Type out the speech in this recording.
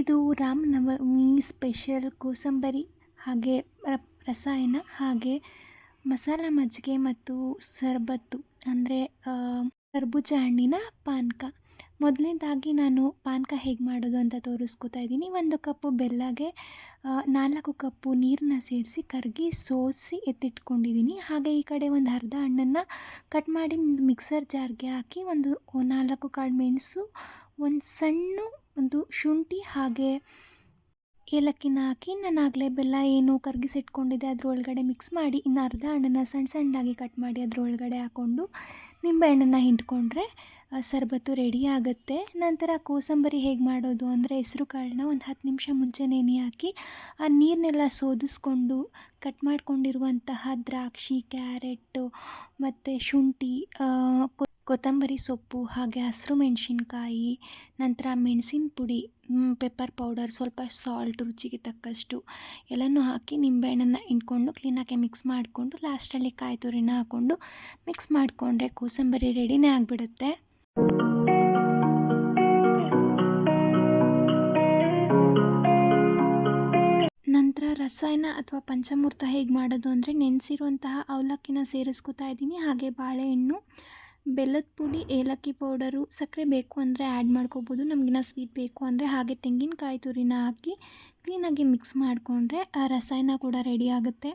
ಇದು ರಾಮನವಮಿ ಸ್ಪೆಷಲ್ ಕೋಸಂಬರಿ ಹಾಗೆ ರಸಾಯನ ಹಾಗೆ ಮಸಾಲ ಮಜ್ಜಿಗೆ ಮತ್ತು ಶರಬತ್ತು ಅಂದರೆ ಕರ್ಬೂಜ ಹಣ್ಣಿನ ಪಾನಕ. ಮೊದಲನೇದಾಗಿ ನಾನು ಪಾನಕ ಹೇಗೆ ಮಾಡೋದು ಅಂತ ತೋರಿಸ್ಕೊತಾ ಇದ್ದೀನಿ. 1 ಕಪ್ಪು ಬೆಲ್ಲಗೆ 4 ಕಪ್ಪು ನೀರನ್ನ ಸೇರಿಸಿ ಕರಗಿ ಸೋಸಿ ಎತ್ತಿಟ್ಕೊಂಡಿದ್ದೀನಿ. ಹಾಗೆ ಈ ಕಡೆ ಒಂದು ಅರ್ಧ ಹಣ್ಣನ್ನು ಕಟ್ ಮಾಡಿ ಮಿಕ್ಸರ್ ಜಾರ್ಗೆ ಹಾಕಿ ಒಂದು 4 ಕಾಳು ಮೆಣಸು, ಒಂದು ಸಣ್ಣ ಒಂದು ಶುಂಠಿ ಹಾಗೆ ಏಲಕ್ಕಿನ ಹಾಕಿ ನಾನು ಆಗಲೇ ಬೆಲ್ಲ ಏನು ಕರಗಿಸಿಟ್ಕೊಂಡಿದ್ದೆ ಅದರೊಳಗಡೆ ಮಿಕ್ಸ್ ಮಾಡಿ, ಇನ್ನು ಅರ್ಧ ಹಣ್ಣನ್ನು ಸಣ್ಣ ಸಣ್ಣದಾಗಿ ಕಟ್ ಮಾಡಿ ಅದರೊಳಗಡೆ ಹಾಕ್ಕೊಂಡು ನಿಂಬೆಹಣ್ಣನ್ನು ಹಿಂಡ್ಕೊಂಡ್ರೆ ಶರಬತ್ತು ರೆಡಿ ಆಗುತ್ತೆ. ನಂತರ ಕೋಸಂಬರಿ ಹೇಗೆ ಮಾಡೋದು ಅಂದರೆ ಹೆಸರು ಕಾಳನ್ನ ಒಂದು 10 ನಿಮಿಷ ಮುಂಚೆ ನೆನೆ ಹಾಕಿ ಆ ನೀರನ್ನೆಲ್ಲ ಸೋದಿಸ್ಕೊಂಡು ಕಟ್ ಮಾಡ್ಕೊಂಡಿರುವಂತಹ ದ್ರಾಕ್ಷಿ, ಕ್ಯಾರೆಟು ಮತ್ತು ಶುಂಠಿ, ಕೊತ್ತಂಬರಿ ಸೊಪ್ಪು ಹಾಗೆ ಹಸಿರು ಮೆಣಸಿನ್ಕಾಯಿ, ನಂತರ ಮೆಣಸಿನ ಪುಡಿ, ಪೆಪ್ಪರ್ ಪೌಡರ್, ಸ್ವಲ್ಪ ಸಾಲ್ಟ್ ರುಚಿಗೆ ತಕ್ಕಷ್ಟು ಎಲ್ಲನೂ ಹಾಕಿ ನಿಂಬೆಹಣ್ಣನ್ನು ಹಿಂಡ್ಕೊಂಡು ಕ್ಲೀನಾಗಿ ಮಿಕ್ಸ್ ಮಾಡಿಕೊಂಡು ಲಾಸ್ಟಲ್ಲಿ ಕಾಯಿ ತುರಿನ ಹಾಕ್ಕೊಂಡು ಮಿಕ್ಸ್ ಮಾಡಿಕೊಂಡ್ರೆ ಕೋಸಂಬರಿ ರೆಡಿನೇ ಆಗಿಬಿಡುತ್ತೆ. ನಂತರ ರಸಾಯನ ಅಥವಾ ಪಂಚಾಮೃತ ಹೇಗೆ ಮಾಡೋದು ಅಂದರೆ ನೆನೆಸಿರುವಂತಹ ಅವಲಕ್ಕಿನ ಸೇರಿಸ್ಕೊತಾ ಇದ್ದೀನಿ. ಹಾಗೆ ಬಾಳೆಹಣ್ಣು, ಬೆಲ್ಲದ ಪುಡಿ, ಏಲಕ್ಕಿ ಪೌಡರು, ಸಕ್ಕರೆ ಬೇಕು ಅಂದರೆ ಆ್ಯಡ್ ಮಾಡ್ಕೋಬೋದು, ನಮಗಿನ್ನ ಸ್ವೀಟ್ ಬೇಕು ಅಂದರೆ. ಹಾಗೆ ತೆಂಗಿನಕಾಯಿ ತುರಿನ ಹಾಕಿ ಕ್ಲೀನಾಗಿ ಮಿಕ್ಸ್ ಮಾಡಿಕೊಂಡ್ರೆ ಆ ರಸಾಯನ ಕೂಡ ರೆಡಿ ಆಗುತ್ತೆ.